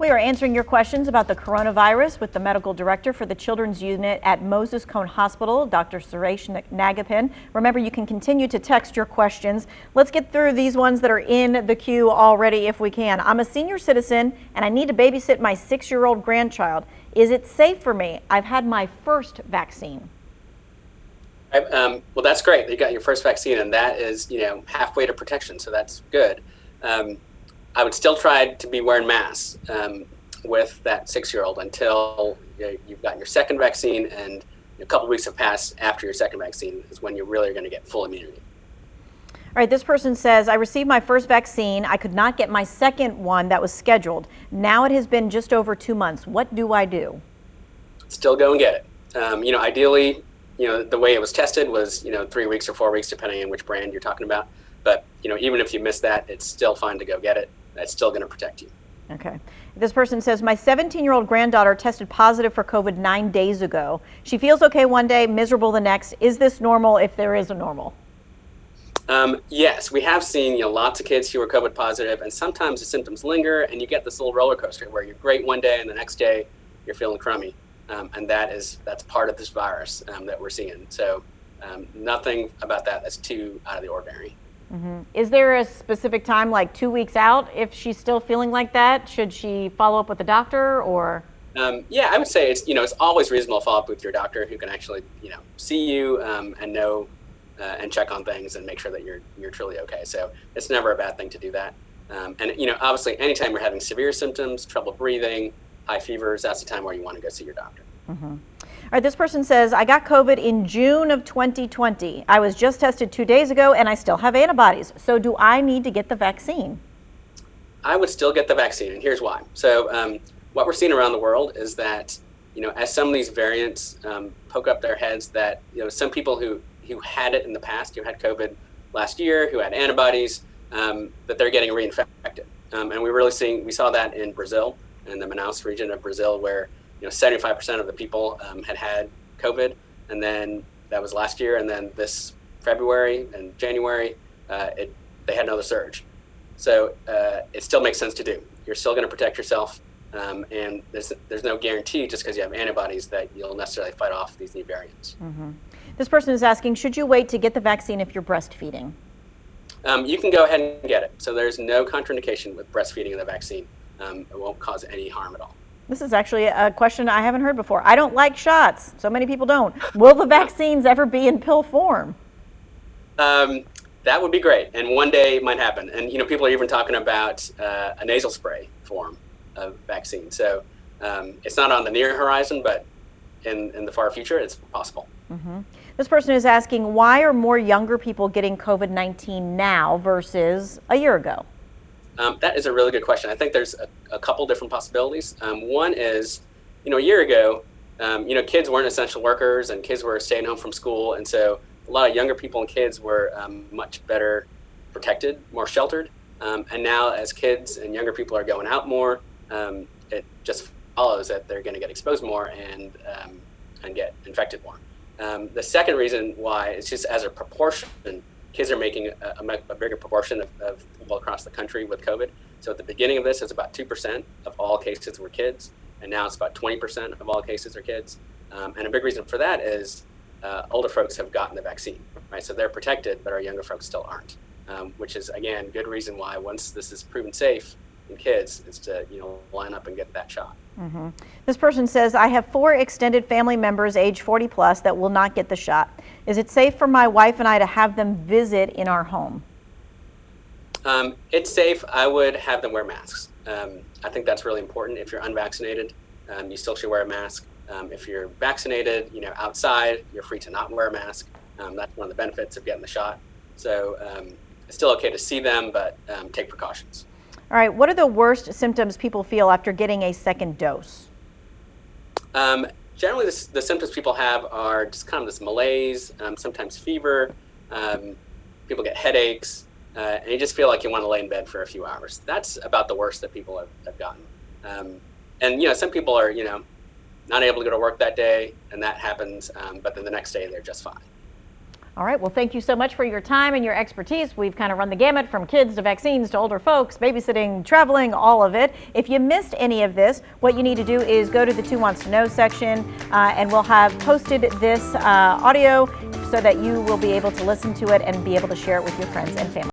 We are answering your questions about the coronavirus with the medical director for the children's unit at Moses Cone Hospital, Dr. Suresh Nagappan. Remember, you can continue to text your questions. Let's get through these ones that are in the queue already if we can. I'm a senior citizen and I need to babysit my 6-year-old grandchild. Is it safe for me? I've had my first vaccine. Well, that's great. You got your first vaccine, and that is, halfway to protection, so that's good. I would still try to be wearing masks with that 6-year-old until you've gotten your second vaccine, and a couple of weeks have passed after your second vaccine is when you really are going to get full immunity. All right, this person says, I received my first vaccine. I could not get my second one that was scheduled. Now it has been just over 2 months. What do I do? Still go and get it. Ideally, the way it was tested was, 3 weeks or 4 weeks, depending on which brand you're talking about. But, even if you miss that, it's still fine to go get it. That's still going to protect you. Okay. This person says, my 17-year-old granddaughter tested positive for COVID 9 days ago. She feels okay one day, miserable the next. Is this normal if there is a normal? Yes, we have seen lots of kids who are COVID positive, and sometimes the symptoms linger, and you get this little roller coaster where you're great one day and the next day you're feeling crummy. And that's part of this virus that we're seeing. So nothing about that's too out of the ordinary. Mm-hmm. Is there a specific time, like 2 weeks out, if she's still feeling like that? Should she follow up with the doctor, or? Yeah, I would say it's always reasonable to follow up with your doctor who can actually see you and know and check on things and make sure that you're truly okay. So it's never a bad thing to do that. And obviously, anytime you're having severe symptoms, trouble breathing, high fevers, that's the time where you want to go see your doctor. Mm-hmm. All right, this person says, I got COVID in June of 2020. I was just tested 2 days ago and I still have antibodies. So do I need to get the vaccine? I would still get the vaccine, and here's why. So what we're seeing around the world is that, as some of these variants poke up their heads, that, some people who had it in the past, who had COVID last year, who had antibodies, that they're getting reinfected. And we saw that in Brazil, in the Manaus region of Brazil, where 75% of the people had COVID, and then that was last year, and then this February and January, they had another surge. So it still makes sense to do. You're still going to protect yourself, and there's no guarantee just because you have antibodies that you'll necessarily fight off these new variants. Mm-hmm. This person is asking, should you wait to get the vaccine if you're breastfeeding? You can go ahead and get it. So there's no contraindication with breastfeeding of the vaccine. It won't cause any harm at all. This is actually a question I haven't heard before. I don't like shots. So many people don't. Will the vaccines ever be in pill form? That would be great. And one day it might happen. And, people are even talking about a nasal spray form of vaccine. So it's not on the near horizon, but in the far future, it's possible. Mm-hmm. This person is asking, why are more younger people getting COVID-19 now versus a year ago? That is a really good question. I think there's a couple different possibilities. One is, a year ago, kids weren't essential workers and kids were staying home from school. And so a lot of younger people and kids were much better protected, more sheltered. And now as kids and younger people are going out more, it just follows that they're going to get exposed more and get infected more. The second reason why is just as a proportion, kids are making a bigger proportion of people across the country with COVID. So at the beginning of this, it's about 2% of all cases were kids, and now it's about 20% of all cases are kids. And a big reason for that is older folks have gotten the vaccine, right? So they're protected, but our younger folks still aren't, which is, again, good reason why once this is proven safe in kids, is to line up and get that shot. Mm-hmm. This person says, I have 4 extended family members age 40 plus that will not get the shot. Is it safe for my wife and I to have them visit in our home? It's safe. I would have them wear masks. I think that's really important. If you're unvaccinated, you still should wear a mask. If you're vaccinated, outside, you're free to not wear a mask. That's one of the benefits of getting the shot. So it's still okay to see them, but take precautions. All right, what are the worst symptoms people feel after getting a second dose? Generally, the symptoms people have are just kind of this malaise, sometimes fever. People get headaches, and you just feel like you want to lay in bed for a few hours. That's about the worst that people have gotten. And some people are not able to go to work that day, and that happens. But then the next day they're just fine. All right, well, thank you so much for your time and your expertise. We've kind of run the gamut from kids to vaccines to older folks, babysitting, traveling, all of it. If you missed any of this, what you need to do is go to the Two Wants to Know section, and we'll have posted this audio so that you will be able to listen to it and be able to share it with your friends and family.